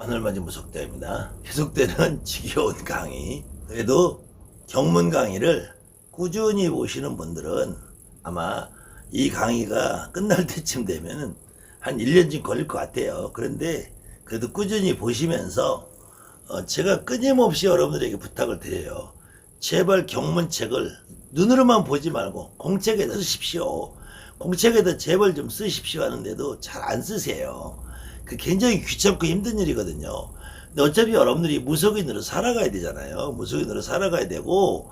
하늘맞이 무속대입니다. 계속되는 지겨운 강의. 그래도 경문 강의를 꾸준히 보시는 분들은 아마 이 강의가 끝날 때쯤 되면은 한 1년쯤 걸릴 것 같아요. 그런데 그래도 꾸준히 보시면서 제가 끊임없이 여러분들에게 부탁을 드려요. 제발 경문책을 눈으로만 보지 말고 공책에다 쓰십시오. 공책에다 제발 좀 쓰십시오 하는데도 잘 안 쓰세요. 그 굉장히 귀찮고 힘든 일이거든요. 근데 어차피 여러분들이 무속인으로 살아가야 되잖아요. 무속인으로 살아가야 되고,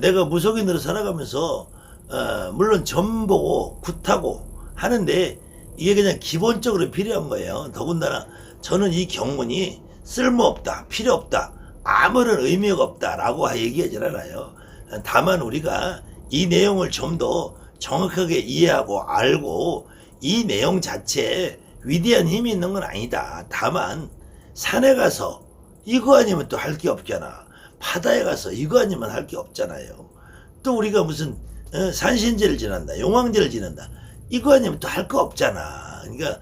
내가 무속인으로 살아가면서 물론 점 보고 굿하고 하는데 이게 그냥 기본적으로 필요한 거예요. 더군다나 저는 이 경문이 쓸모없다, 필요없다, 아무런 의미가 없다라고 얘기하지 않아요. 다만 우리가 이 내용을 좀 더 정확하게 이해하고 알고 이 내용 자체에 위대한 힘이 있는 건 아니다. 다만 산에 가서 이거 아니면 또 할 게 없잖아. 바다에 가서 이거 아니면 할 게 없잖아요. 또 우리가 무슨 산신제를 지낸다, 용왕제를 지낸다, 이거 아니면 또 할 거 없잖아. 그러니까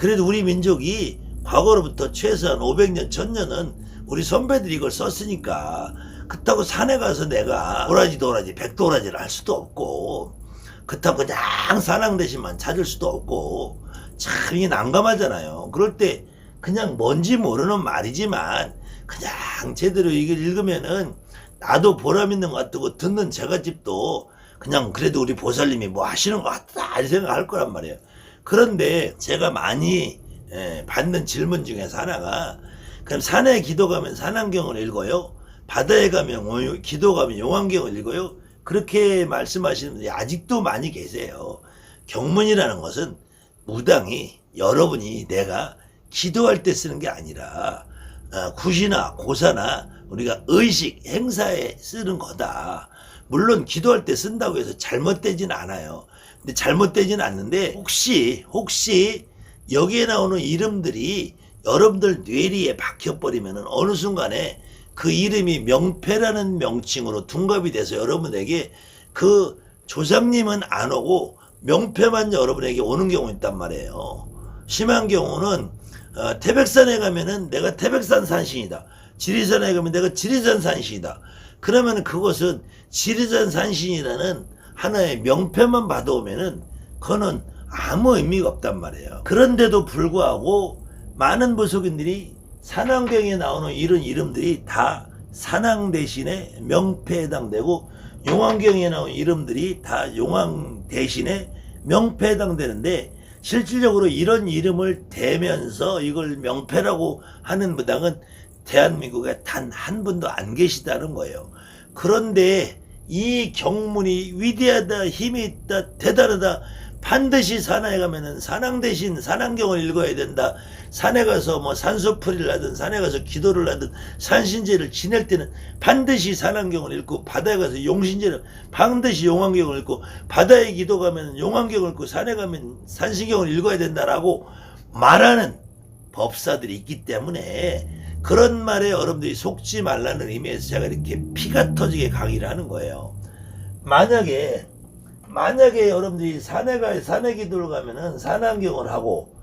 그래도 우리 민족이 과거로부터 최소한 500년, 1000년은 우리 선배들이 이걸 썼으니까 그렇다고 산에 가서 내가 도라지, 백도라지를 할 수도 없고, 그렇다고 그냥 산왕대신만 찾을 수도 없고, 참 이게 난감하잖아요. 그럴 때 그냥 뭔지 모르는 말이지만 그냥 제대로 이걸 읽으면은 나도 보람 있는 것 같고 듣는 제갓집도 그냥 그래도 우리 보살님이 뭐 하시는 것 같다 이 생각할 거란 말이에요. 그런데 제가 많이 받는 질문 중에서 하나가, 그럼 산에 기도 가면 산왕경을 읽어요? 바다에 가면 기도 가면 용왕경을 읽어요? 그렇게 말씀하시는 분들이 아직도 많이 계세요. 경문이라는 것은 무당이 여러분이 내가 기도할 때 쓰는 게 아니라 굿이나 고사나 우리가 의식 행사에 쓰는 거다. 물론 기도할 때 쓴다고 해서 잘못되진 않아요. 근데 잘못되진 않는데 혹시 여기에 나오는 이름들이 여러분들 뇌리에 박혀버리면은 어느 순간에 그 이름이 명패라는 명칭으로 둔갑이 돼서 여러분에게 그 조상님은 안 오고 명패만 여러분에게 오는 경우 있단 말이에요. 심한 경우는 태백산에 가면은 내가 태백산 산신이다. 지리산에 가면 내가 지리산 산신이다. 그러면 그것은 지리산 산신이라는 하나의 명패만 받아오면은 그거는 아무 의미가 없단 말이에요. 그런데도 불구하고 많은 무속인들이 산왕경에 나오는 이런 이름들이 다 산왕 대신에 명패에 해당되고, 용왕경에 나오는 이름들이 다 용왕 대신에 명패에 해당되는데, 실질적으로 이런 이름을 대면서 이걸 명패라고 하는 무당은 대한민국에 단 한 분도 안 계시다는 거예요. 그런데 이 경문이 위대하다, 힘이 있다, 대단하다, 반드시 산에 가면은 산왕 대신 산왕경을 읽어야 된다. 산에 가서 뭐 산소풀이를 하든 산에 가서 기도를 하든 산신제를 지낼 때는 반드시 산왕경을 읽고, 바다에 가서 용신제를 반드시 용왕경을 읽고, 바다에 기도 가면 용왕경을 읽고, 산에 가면 산신경을 읽어야 된다라고 말하는 법사들이 있기 때문에 그런 말에 여러분들이 속지 말라는 의미에서 제가 이렇게 피가 터지게 강의를 하는 거예요. 만약에 여러분들이 산에 기도를 가면은 산왕경을 하고,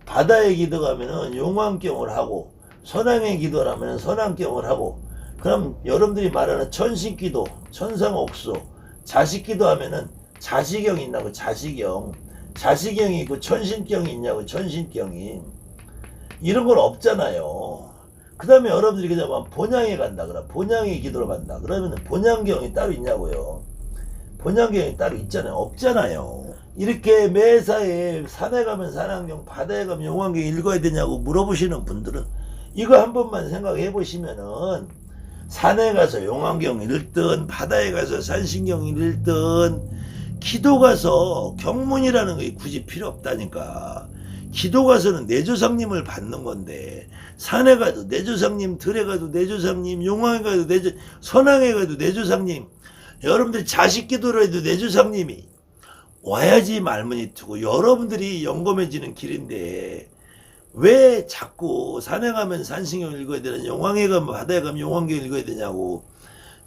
바다에 기도 가면은 용왕경을 하고, 선왕에 기도를 하면은 선왕경을 하고, 그럼 여러분들이 말하는 천신기도, 천상옥수, 자식기도 하면은 자시경이 있나고 자시경이 있고 천신경이 있냐고 천신경이. 이런 건 없잖아요. 그 다음에 여러분들이 그냥 본향에 간다 그래, 본향에 기도를 간다 그러면 본향경이 따로 있냐고요. 본향경이 따로 있잖아요. 없잖아요. 이렇게 매사에 산에 가면 산왕경, 바다에 가면 용왕경 읽어야 되냐고 물어보시는 분들은 이거 한 번만 생각해 보시면은, 산에 가서 용왕경 읽든 바다에 가서 산신경 읽든 기도 가서 경문이라는 게 굳이 필요 없다니까. 기도 가서는 내 조상님을 받는 건데, 산에 가도 내 조상님, 들에 가도 내 조상님, 용왕에 가도 선왕에 가도 내 조상님, 여러분들이 자식 기도를 해도 내 조상님이 와야지 말문이 트고 여러분들이 영검해지는 길인데, 왜 자꾸 산에 가면 산신경 읽어야 되냐, 용왕에 가면 바다에 가면 용왕경 읽어야 되냐고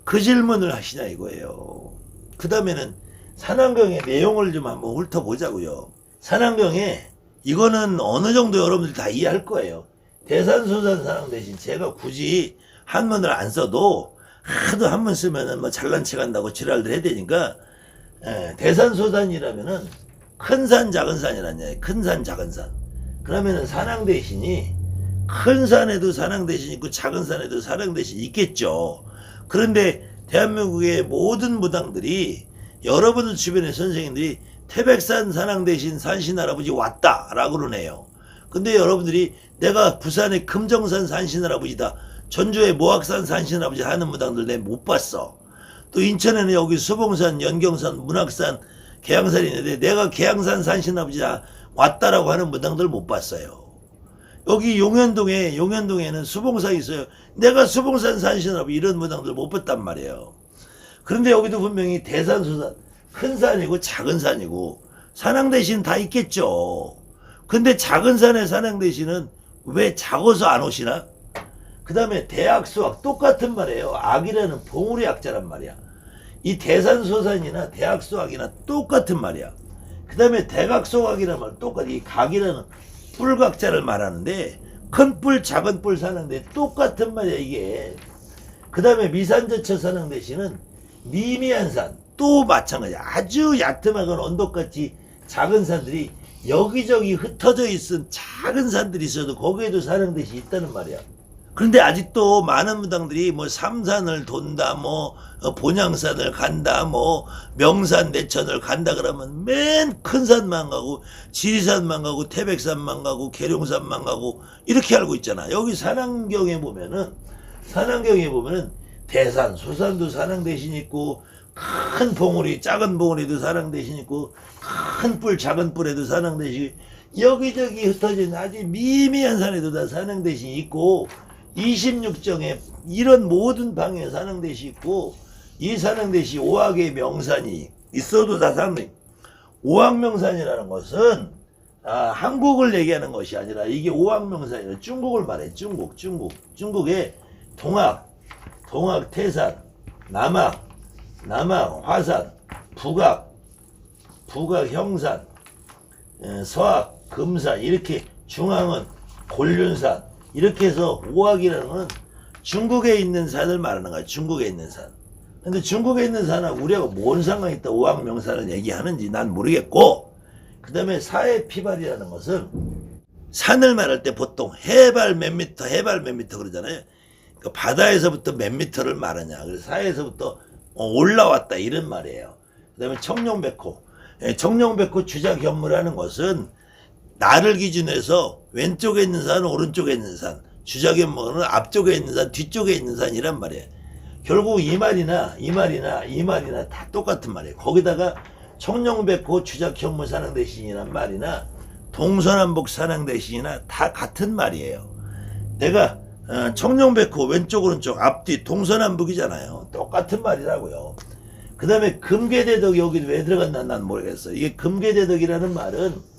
그 질문을 하시냐 이거예요. 그 다음에는 산왕경의 내용을 좀 한번 훑어보자고요. 산왕경에 이거는 어느 정도 여러분들 다 이해할 거예요. 대산소산 사랑 대신 제가 굳이 한문을 안 써도 하도 한문 쓰면은 뭐 잘난 체 한다고 지랄들 해야 되니까 대산소산이라면은 큰 산 작은 산이라는 얘기. 큰 산 작은 산. 그러면은 사랑 대신이 큰 산에도 사랑 대신 있고 작은 산에도 사랑 대신 있겠죠. 그런데 대한민국의 모든 무당들이 여러분들 주변의 선생님들이 태백산 사랑 대신 산신 할아버지 왔다라고 그러네요. 근데 여러분들이 내가 부산의 금정산 산신 할아버지다, 전주의 모악산 산신 할아버지 하는 무당들 내가 못 봤어. 또 인천에는 여기 수봉산, 연경산, 문학산, 계양산이 있는데 내가 계양산 산신 할아버지다 왔다라고 하는 무당들 못 봤어요. 여기 용현동에는 수봉산이 있어요. 내가 수봉산 산신 할아버지 이런 무당들 못 봤단 말이에요. 그런데 여기도 분명히 대산소산, 큰 산이고 작은 산이고 산왕 대신 다 있겠죠. 근데 작은 산의 산왕 대신은 왜 작아서 안 오시나? 그 다음에 대학수학 똑같은 말이에요. 악이라는 봉우리 약자란 말이야. 이 대산소산이나 대학수학이나 똑같은 말이야. 그 다음에 대각소각이라는 말 똑같아. 이 각이라는 뿔각자를 말하는데 큰 뿔 작은 뿔 사는데 똑같은 말이야 이게. 그 다음에 미산저처 산왕 대신은 미미한 산 또 마찬가지야. 아주 얕음하건 언덕같이 작은 산들이 여기저기 흩어져 있은 작은 산들이 있어도 거기에도 산왕 대신이 있다는 말이야. 그런데 아직도 많은 무당들이 뭐 삼산을 돈다, 뭐 본양산을 간다, 뭐 명산 내천을 간다 그러면 맨 큰 산만 가고 지리산만 가고 태백산만 가고 계룡산만 가고 이렇게 알고 있잖아. 여기 산왕경에 보면은 대산, 소산도 산왕 대신 있고 큰 봉우리, 작은 봉우리도 산왕 대신 있고 큰 뿔, 작은 뿔에도 산왕 대신 여기저기 흩어진 아주 미미한 산에도 다 산왕 대신이 있고 26정에 이런 모든 방에 산왕 대신 있고 이 산왕 대신 오악의 명산이 있어도 다 산왕. 오악명산이라는 것은 한국을 얘기하는 것이 아니라 이게 오악명산이라 중국을 말해. 중국의 동악, 태산, 남악, 화산, 북악, 형산, 서악, 금산, 이렇게 중앙은 곤륜산, 이렇게 해서 오악이라는 건 중국에 있는 산을 말하는 거야. 중국에 있는 산. 근데 중국에 있는 산하고 우리하고 뭔 상관이 있다 오악명산을 얘기하는지 난 모르겠고, 그 다음에 사해피발이라는 것은 산을 말할 때 보통 해발 몇 미터 그러잖아요. 그러니까 바다에서부터 몇 미터를 말하냐. 그래서 사해에서부터 올라왔다 이런 말이에요. 그 다음에 청룡백호 주작현무라는 것은 나를 기준으로 해서 왼쪽에 있는 산, 오른쪽에 있는 산, 주작현무는 앞쪽에 있는 산, 뒤쪽에 있는 산이란 말이에요. 결국 이 말이나 다 똑같은 말이에요. 거기다가 청룡백호 주작현무 산왕 대신이란 말이나 동서남북 산왕 대신이나 다 같은 말이에요. 내가 청룡백호 왼쪽 오른쪽 앞뒤 동서남북이잖아요. 똑같은 말이라고요. 그 다음에 금괴대덕 여기 왜 들어갔나 난 모르겠어. 이게 금괴대덕이라는 말은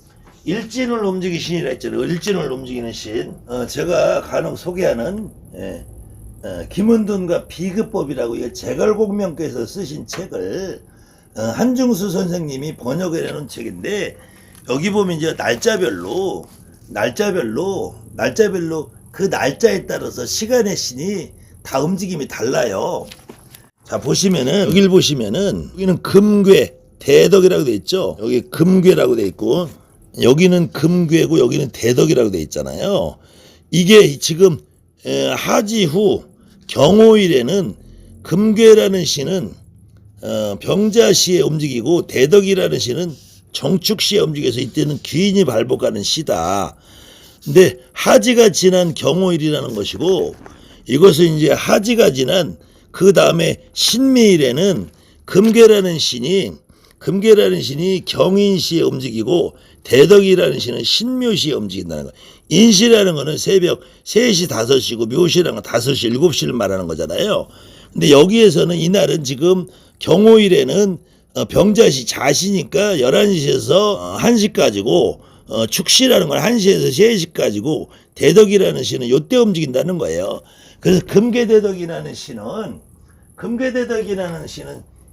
일진을 움직이는 신이라 했잖아요. 일진을 움직이는 신. 제가 간혹 소개하는 김은둔과 비급법이라고 이게 제갈공명께서 쓰신 책을 한중수 선생님이 번역을 해놓은 책인데, 여기 보면 이제 날짜별로 그 날짜에 따라서 시간의 신이 다 움직임이 달라요. 자, 보시면은 여기를 보시면은 여기는 금괴 대덕이라고 돼 있죠. 여기 금괴라고 돼 있고 여기는 금괴고 여기는 대덕이라고 돼 있잖아요. 이게 지금 하지 후 경호일에는 금괴라는 시는 병자시에 움직이고 대덕이라는 시는 정축시에 움직여서 이때는 귀인이 발복하는 시다. 근데 하지가 지난 경호일이라는 것이고, 이것은 이제 하지가 지난 그 다음에 신미일에는 금괴라는 신이 경인시에 움직이고 대덕이라는 신은 신묘시에 움직인다는 거예요. 인시라는 거는 새벽 3시 5시고 묘시라는 건 5시 7시를 말하는 거잖아요. 근데 여기에서는 이날은 지금 경호일에는 병자시 자시니까 11시에서 1시까지고 축시라는 건 1시에서 3시까지고 대덕이라는 시는 요때 움직인다는 거예요. 그래서 금괴대덕이라는 시는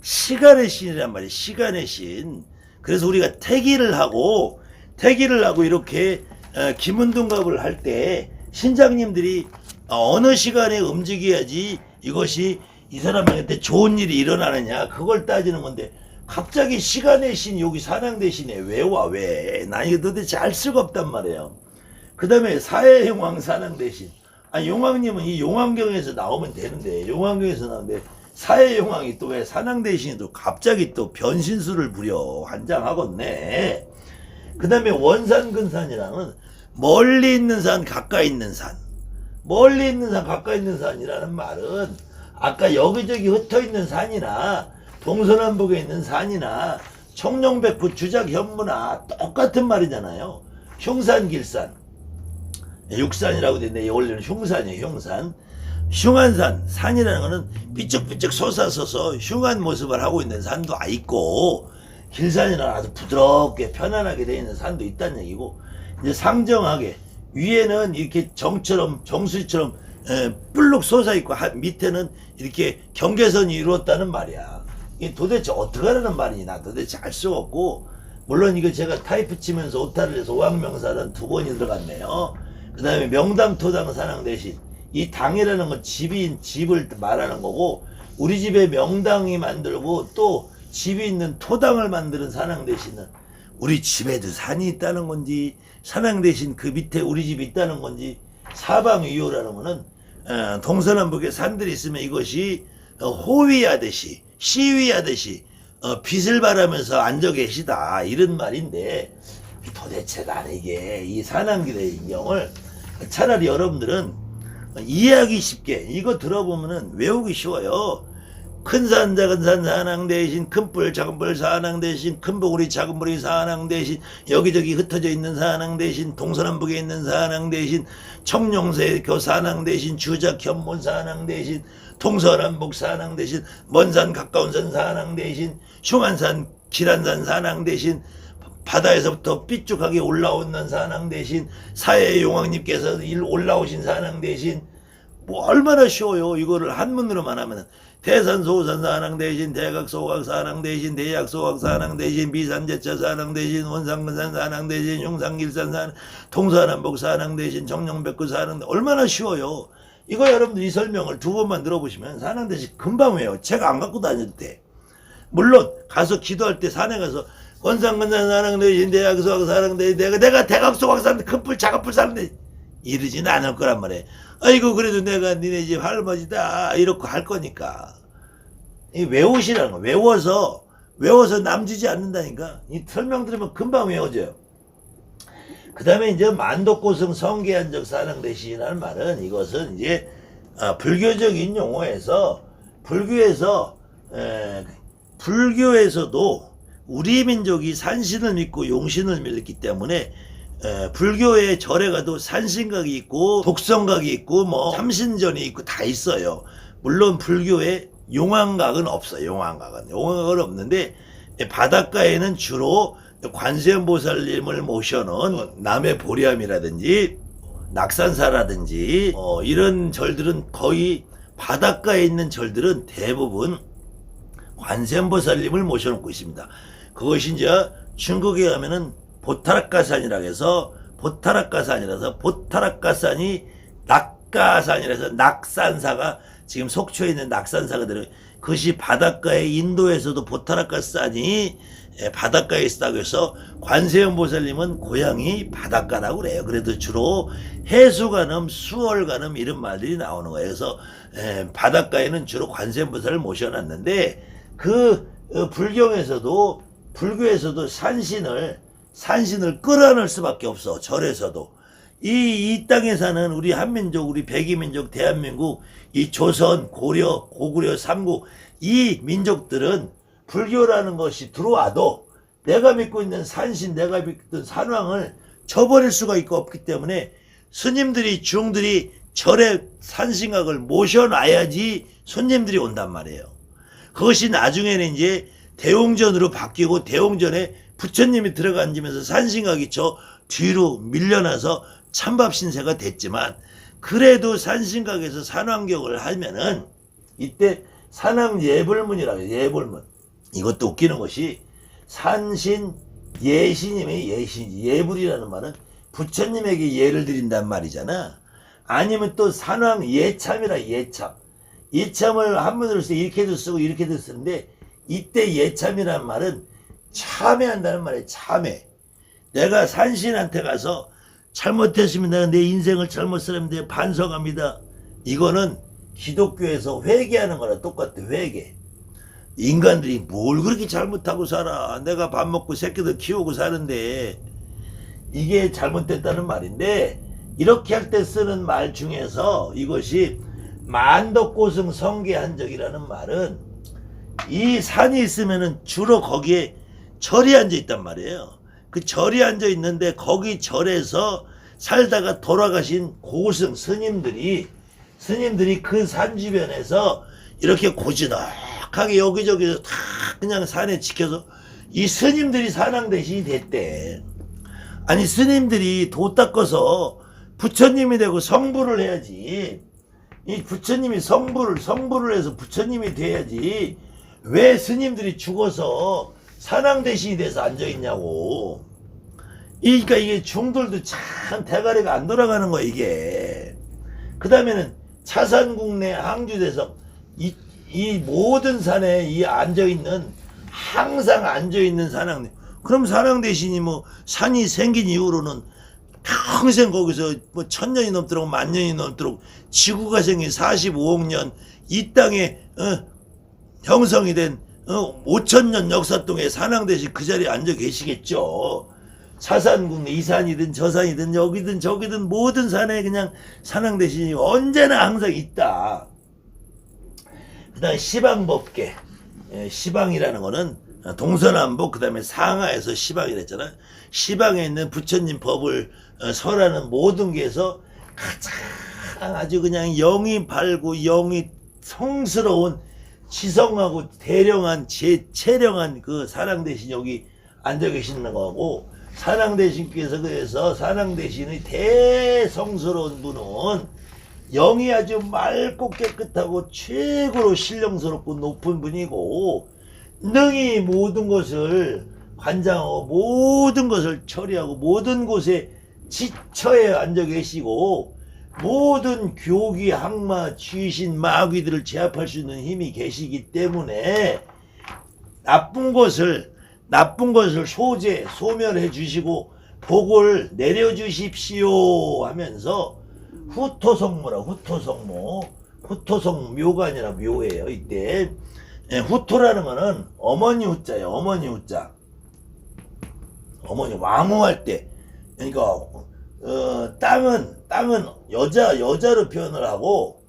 시간의 신이란 말이에요. 시간의 신. 그래서 우리가 태기를 하고 이렇게 김은둔갑을 할 때 신장님들이 어느 시간에 움직여야지 이것이 이 사람한테 좋은 일이 일어나느냐 그걸 따지는 건데 갑자기 시간의 신 여기 산왕 대신에 왜 와 왜? 나 이거 도대체 알 수가 없단 말이에요. 그 다음에 사해용왕 산왕 대신 용왕님은 이 용왕경에서 나오면 되는데 용왕경에서 나오는데 사해용왕이 또 왜 산왕 대신에 또 갑자기 또 변신술을 부려 환장하겠네. 그 다음에 원산근산이라는 멀리 있는 산 가까이 있는 산 멀리 있는 산 가까이 있는 산이라는 말은 아까 여기저기 흩어있는 산이나 동서남북에 있는 산이나 청룡백부 주작현무나 똑같은 말이잖아요. 흉산 육산이라고 되는데 원래는 흉산이에요. 흉산 흉한산 산이라는 거는 삐쩍삐쩍 솟아서서 흉한 모습을 하고 있는 산도 있고 길산이나 아주 부드럽게 편안하게 되어 있는 산도 있다는 얘기고 이제 상정하게 위에는 이렇게 정수처럼 뿔룩 솟아있고 밑에는 이렇게 경계선이 이루었다는 말이야. 이게 도대체 어떻게 하라는 말이니 나 도대체 알 수가 없고 물론 이거 제가 타이프 치면서 오타를 해서 오왕명사는 2번이 들어갔네요. 그 다음에 명당토당 산왕 대신 이 당이라는 건 집을 말하는 거고 우리 집에 명당이 만들고 또 집이 있는 토당을 만드는 산왕 대신은 우리 집에도 산이 있다는 건지 산왕 대신 그 밑에 우리 집이 있다는 건지 사방위호라는 거는 동서남북에 산들이 있으면 이것이 호위하듯이 시위하듯이 빛을 발하면서 앉아 계시다 이런 말인데 도대체 나는 이게 이 산왕기대인경을 차라리 여러분들은 이해하기 쉽게 이거 들어보면은 외우기 쉬워요. 큰 산 작은 산 산왕 대신 큰 뿔 작은 뿔 산왕 대신 큰 보구리 작은 보구리 산왕 대신 여기저기 흩어져 있는 산왕 대신 동서남북에 있는 산왕 대신 청룡세교 산왕 대신 주작현문 산왕 대신 동서남북 산왕 대신 먼 산 가까운 산 산왕 대신 흉한산 길한산 산왕 대신 바다에서부터 삐쭉하게 올라오는 산왕 대신 사해용왕님께서 올라오신 산왕 대신 뭐 얼마나 쉬워요. 이거를 한문으로만 하면은 대산소산 산왕 대신 대각소각 산왕 대신 대약소각 산왕 대신 비산제차 산왕 대신 원산근산 산왕 대신 흉산길산 산왕 동서남북 산왕 대신 정룡백구 산왕 얼마나 쉬워요. 이거 여러분들 이 설명을 2번만 들어보시면 산왕 대신 금방 외워요. 책 안 갖고 다녀도 돼. 물론 가서 기도할 때 산에 가서 원산근산 산왕 대신 대약소각 산왕 대신 내가 대각소각 산왕 큰뿔 작은뿔 산왕 대신 이러지는 않을 거란 말이에요. 아이고 그래도 내가 니네 집 할머니다 이렇게 할 거니까 이 외우시라는 거. 외워서 남지지 않는다니까. 이 설명 들으면 금방 외워져요. 그 다음에 이제 만독고성 성계한적 산왕 대신이라는 말은 이것은 이제 불교적인 용어에서 불교에서도 우리 민족이 산신을 믿고 용신을 믿기 때문에 불교의 절에 가도 산신각이 있고 독성각이 있고 뭐 참신전이 있고 다 있어요. 물론 불교에 용왕각은 없어요. 용왕각은 없는데 바닷가에는 주로 관세음보살님을 모셔놓은 남해 보리암이라든지 낙산사라든지 이런 절들은 거의 바닷가에 있는 절들은 대부분 관세음보살님을 모셔놓고 있습니다. 그것이 이제 중국에 가면은 보타락가산이라고 해서 보타락가산이 낙가산이라서 낙산사가 지금 속초에 있는 낙산사가 들어요. 그것이 바닷가에 인도에서도 보타락가산이 바닷가에 있다고 해서 관세음보살님은 고향이 바닷가라고 그래요. 그래도 주로 해수관음, 수월관음 이런 말들이 나오는 거예요. 그래서 바닷가에는 주로 관세음보살을 모셔놨는데 불교에서도 산신을 끌어낼 수밖에 없어. 절에서도 이 땅에 사는 우리 한민족, 우리 백이민족, 대한민국, 이 조선, 고려, 고구려, 삼국 이 민족들은 불교라는 것이 들어와도 내가 믿고 있는 산신, 내가 믿던 산왕을 저버릴 수가 있고 없기 때문에 스님들이 중들이 절에 산신각을 모셔놔야지 손님들이 온단 말이에요. 그것이 나중에는 이제 대웅전으로 바뀌고 대웅전에 부처님이 들어가 앉으면서 산신각이 저 뒤로 밀려나서 참밥신세가 됐지만 그래도 산신각에서 산왕경을 하면은 이때 산왕예불문이라고 해요. 예불문. 이것도 웃기는 것이 산신 예신님의 예불이라는 말은 부처님에게 예를 드린단 말이잖아. 아니면 또 산왕 예참이라 예참. 예참을 한문으로 쓰 이렇게도 쓰고 이렇게도 쓰는데 이때 예참이란 말은 참회한다는 말이에요. 참회. 내가 산신한테 가서 잘못했으면 내가 내 인생을 잘못 살았는데 반성합니다. 이거는 기독교에서 회개하는 거랑 똑같아. 회개. 인간들이 뭘 그렇게 잘못하고 살아. 내가 밥 먹고 새끼들 키우고 사는데 이게 잘못됐다는 말인데 이렇게 할 때 쓰는 말 중에서 이것이 만덕고승 성계한적이라는 말은 이 산이 있으면은 주로 거기에 절이 앉아 있단 말이에요. 그 절이 앉아 있는데 거기 절에서 살다가 돌아가신 고승 스님들이 그 산 주변에서 이렇게 고즈넉하게 여기저기서 다 그냥 산에 지켜서 이 스님들이 산왕 대신이 됐대. 아니 스님들이 도 닦아서 부처님이 되고 성불을 해야지. 이 부처님이 성불을 해서 부처님이 돼야지. 왜 스님들이 죽어서 산왕 대신이 돼서 앉아 있냐고. 그러니까 이게 중들도 참 대가리가 안 돌아가는 거야 이게. 그 다음에는 차산국내 항주대성 이 모든 산에 이 앉아있는 항상 앉아있는 산왕. 그럼 산왕 대신이 뭐 산이 생긴 이후로는 평생 거기서 뭐 1000년이 넘도록 10,000년이 넘도록 지구가 생긴 45억 년 이 땅에 형성이 된 5,000년 역사 동에 산왕 대신 그 자리에 앉아 계시겠죠. 차산국내 이 산이든 저 산이든 여기든 저기든 모든 산에 그냥 산왕 대신이 언제나 항상 있다. 그 다음에 시방법계. 시방이라는 거는 동서남북 그 다음에 상하에서 시방이랬잖아. 시방에 있는 부처님 법을 설하는 모든 게에서 가장 아주 그냥 영이 밝고 영이 성스러운 지성하고 대령한 체령한 그 산왕 대신 여기 앉아 계시는 거고, 산왕 대신께서 그래서 산왕 대신의 대성스러운 분은 영이 아주 맑고 깨끗하고 최고로 신령스럽고 높은 분이고, 능히 모든 것을 관장하고 모든 것을 처리하고 모든 곳에 지처에 앉아 계시고 모든 교기, 항마, 귀신, 마귀들을 제압할 수 있는 힘이 계시기 때문에 나쁜 것을 소멸해 주시고 복을 내려 주십시오 하면서 후토성묘가 아니라 묘예요. 이때 후토라는 거는 어머니 후자예요. 어머니 후자. 어머니 왕후할 때. 그러니까 땅은 여자로 표현을 하고,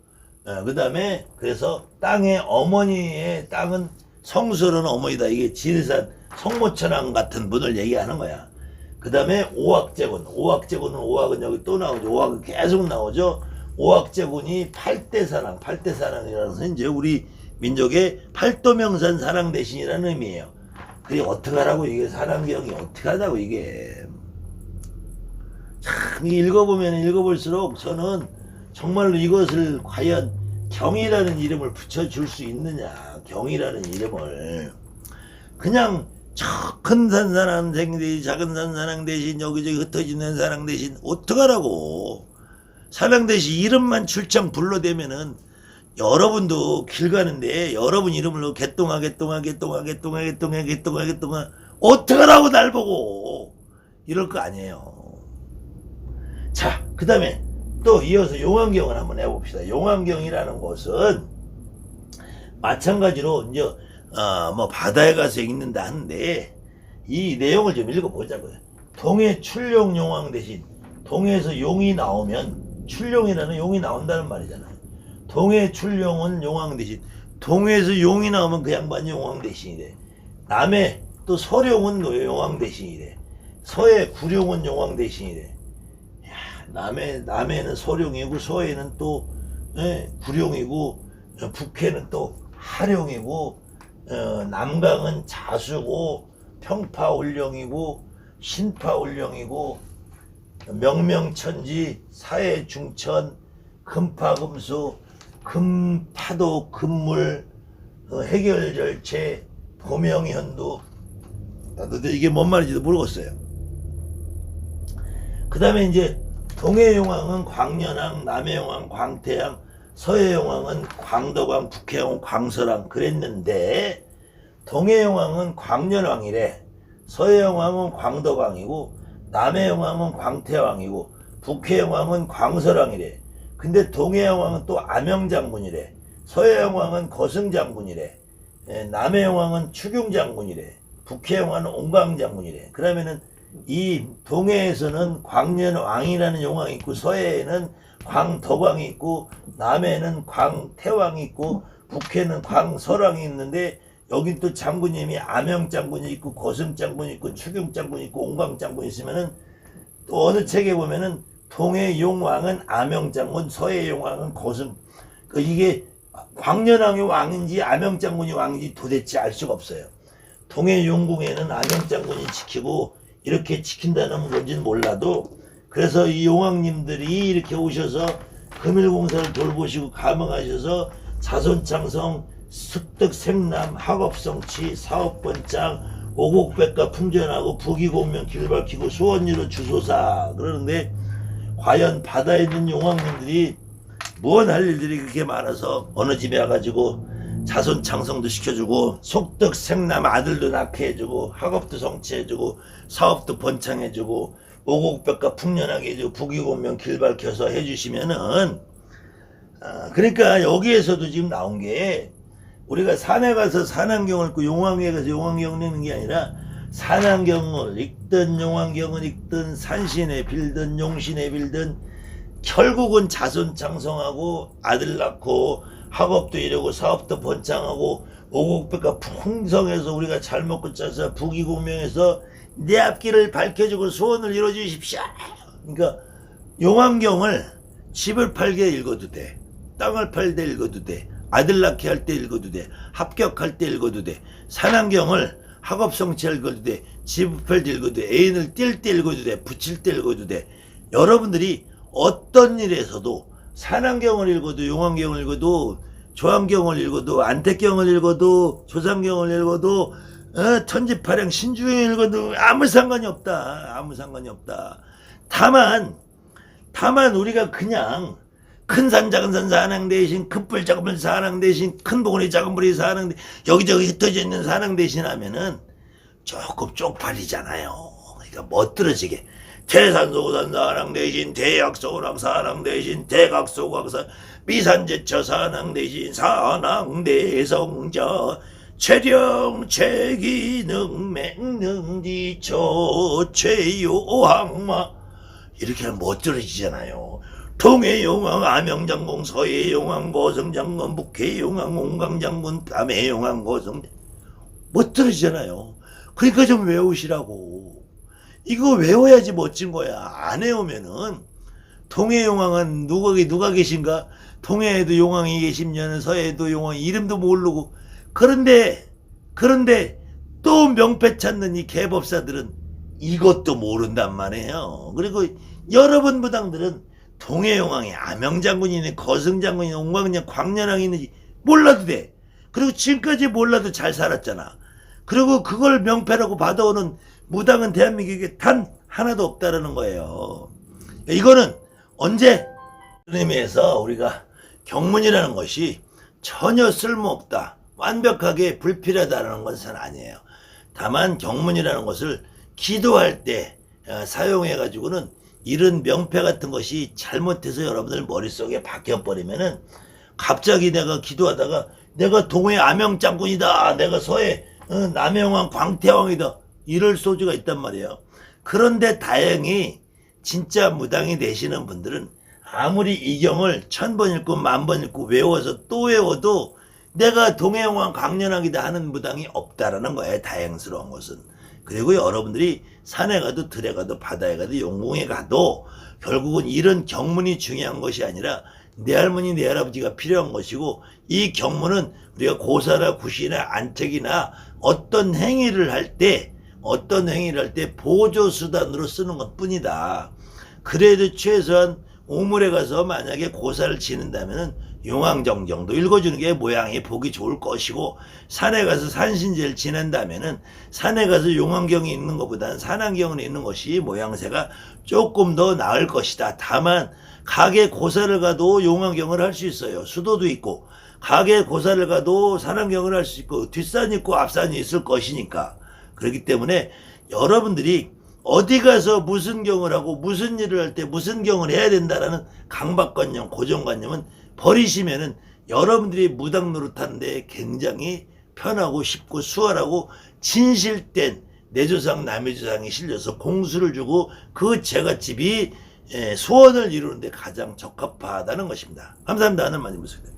그 다음에 그래서 땅의 어머니의 땅은 성스러운 어머니다. 이게 지리산 성모천왕 같은 분을 얘기하는 거야. 그 다음에 오악제군. 오악은 여기 또 나오죠. 오악은 계속 나오죠. 오악제군이 팔대사랑이라서 이제 우리 민족의 팔도명산 사랑 대신이라는 의미예요. 그게 어떡하라고 이게 사랑경이 어떡하다고 이게. 참 읽어볼수록 저는 정말로 이것을 과연 경이라는 이름을 붙여줄 수 있느냐. 경이라는 이름을. 그냥 큰 산 사랑 대신 작은 산 사랑 대신 여기저기 흩어지는 사랑 대신 어떡하라고. 사랑 대신 이름만 출장 불러대면은 여러분도 길 가는데 여러분 이름으로 개똥아 어떡하라고 날 보고 이럴 거 아니에요. 자, 그 다음에 또 이어서 용왕경을 한번 해봅시다. 용왕경이라는 것은 마찬가지로 이제 뭐 바다에 가서 읽는다 하는데 이 내용을 좀 읽어보자고요. 동해 출룡 용왕 대신, 동해에서 용이 나오면 출룡이라는 용이 나온다는 말이잖아요. 동해 출룡은 용왕 대신, 동해에서 용이 나오면 그 양반이 용왕 대신이래. 남해 또 서룡은 용왕 대신이래. 서해 구룡은 용왕 대신이래. 남해는 서룡이고 서해는 또 구룡이고 북해는 또 하룡이고 남강은 자수고 평파울령이고 신파울령이고 명명천지 사해중천 금파금수 금파도 금물 해결절체 보명현두. 나도 이게 뭔 말인지도 모르겠어요. 그 다음에 이제 동해 용왕은 광년왕, 남해 용왕 광태왕, 서해 용왕은 광덕왕, 북해 용왕 광설왕 그랬는데, 동해 용왕은 광년왕이래. 서해 용왕은 광덕왕이고 남해 용왕은 광태왕이고 북해 용왕은 광설왕이래. 근데 동해 용왕은 또 암영장군이래. 서해 용왕은 거승장군이래. 남해 용왕은 추경장군이래. 북해 용왕은 옹광장군이래. 그러면은 이 동해에서는 광년왕이라는 용왕이 있고, 서해에는 광덕왕이 있고, 남해는 광태왕이 있고, 북해는 광설왕이 있는데, 여긴 또 장군님이 암영장군이 있고, 거승장군이 있고, 추경장군이 있고, 옹광장군이 있으면은, 또 어느 책에 보면은 동해 용왕은 암영장군, 서해 용왕은 거승. 이게 광년왕이 왕인지 암영장군이 왕인지 도대체 알 수가 없어요. 동해 용궁에는 암영장군이 지키고 이렇게 지킨다는 건지는 몰라도, 그래서 이 용왕님들이 이렇게 오셔서 금일공사를 돌보시고 감흥하셔서 자손창성, 습득 생남, 학업성취, 사업번창, 오곡백과 풍전하고 부귀공명 길 밝히고 소원이루 주소사 그러는데, 과연 바다에 있는 용왕님들이 무언 할 일들이 그렇게 많아서 어느 집에 와가지고 자손 창성도 시켜주고, 속덕 생남 아들도 낳게 해주고, 학업도 성취해주고, 사업도 번창해주고, 오곡백과 풍년하게 해주고, 부귀공명 길 밝혀서 해주시면은, 그러니까 여기에서도 지금 나온 게, 우리가 산에 가서 산안경을 읽고 용왕에 가서 용왕경 읽는 게 아니라, 산안경을 읽든 용왕경을 읽든 산신에 빌든 용신에 빌든 결국은 자손 창성하고 아들 낳고 학업도 이루고 사업도 번창하고 오곡백과 풍성해서 우리가 잘 먹고 짜서 부귀공명해서 내 앞길을 밝혀주고 소원을 이루어주십시오. 그러니까 용왕경을 집을 팔게 읽어도 돼, 땅을 팔 때 읽어도 돼, 아들 낳게 할 때 읽어도 돼, 합격할 때 읽어도 돼, 산안경을 학업 성취할 읽어도 돼, 집을 팔 때 읽어도 돼, 애인을 뗄 때 읽어도 돼, 붙일 때 읽어도 돼. 여러분들이 어떤 일에서도 산안경을 읽어도 용왕경을 읽어도 조항경을 읽어도 안택경을 읽어도 조상경을 읽어도 천지파령 신주경을 읽어도 아무 상관이 없다. 아무 상관이 없다. 다만 우리가 그냥 큰 산 작은 산 사랑 대신, 큰 뿔 작은 뿔 사랑 대신, 큰 봉우리 작은 봉우리 사랑 대신, 여기저기 흩어져 있는 사랑 대신 하면은 조금 쪽팔리잖아요. 그러니까 멋들어지게 대산소고산 사랑 대신, 대약소락 사랑 대신, 대각소각사, 미산제처 사랑 대신, 사낭대성자, 체령 체기능 맹능지처 최요항마, 이렇게 하면 멋들어지잖아요. 동해용왕 암영장군, 서해용왕 거승장군, 북해용왕 옹광장군, 남해용왕 거승, 멋들어지잖아요. 그러니까 좀 외우시라고. 이거 외워야지 멋진 거야. 안 외우면은, 동해용왕은 누가 계신가? 동해에도 용왕이 계시면 서해에도 용왕 이름도 모르고, 그런데 또 명패 찾는 이 개법사들은 이것도 모른단 말이에요. 그리고 여러분 무당들은 동해용왕이 암영장군이 있는, 거승장군이 있는, 옹광장 광년왕이 있는지 몰라도 돼. 그리고 지금까지 몰라도 잘 살았잖아. 그리고 그걸 명패라고 받아오는 무당은 대한민국에 단 하나도 없다라는 거예요. 이거는 언제? 그런 의미에서 우리가 경문이라는 것이 전혀 쓸모없다, 완벽하게 불필요하다는 것은 아니에요. 다만 경문이라는 것을 기도할 때 사용해 가지고는 이런 명패 같은 것이 잘못해서 여러분들 머릿속에 박혀버리면은, 갑자기 내가 기도하다가 내가 동해 암영장군이다, 내가 서해 남해왕 광태왕이다, 이럴 소지가 있단 말이에요. 그런데 다행히 진짜 무당이 되시는 분들은 아무리 이경을 1000번 읽고 10,000번 읽고 외워서 또 외워도 내가 동해용왕 광년왕이다 하는 무당이 없다라는 거예요. 다행스러운 것은. 그리고 여러분들이 산에 가도 들에 가도 바다에 가도 용궁에 가도 결국은 이런 경문이 중요한 것이 아니라 내 할머니 내 할아버지가 필요한 것이고, 이 경문은 우리가 고사나 구시나 안택이나 어떤 행위를 할 때 보조수단으로 쓰는 것 뿐이다. 그래도 최소한 우물에 가서 만약에 고사를 지는다면은 용왕정 정도 읽어주는 게 모양이 보기 좋을 것이고, 산에 가서 산신제를 지낸다면은 산에 가서 용왕경이 있는 것보다는 산안경을 있는 것이 모양새가 조금 더 나을 것이다. 다만 가게 고사를 가도 용왕경을 할 수 있어요. 수도도 있고 가게 고사를 가도 산안경을 할 수 있고 뒷산이 있고 앞산이 있을 것이니까. 그렇기 때문에 여러분들이 어디 가서 무슨 경을 하고 무슨 일을 할 때 무슨 경을 해야 된다라는 강박관념, 고정관념은 버리시면은 여러분들이 무당 노릇하는데 굉장히 편하고 쉽고 수월하고 진실된 내 조상 남의 조상이 실려서 공수를 주고 그 제갓집이 소원을 이루는데 가장 적합하다는 것입니다. 감사합니다. 하는 말씀.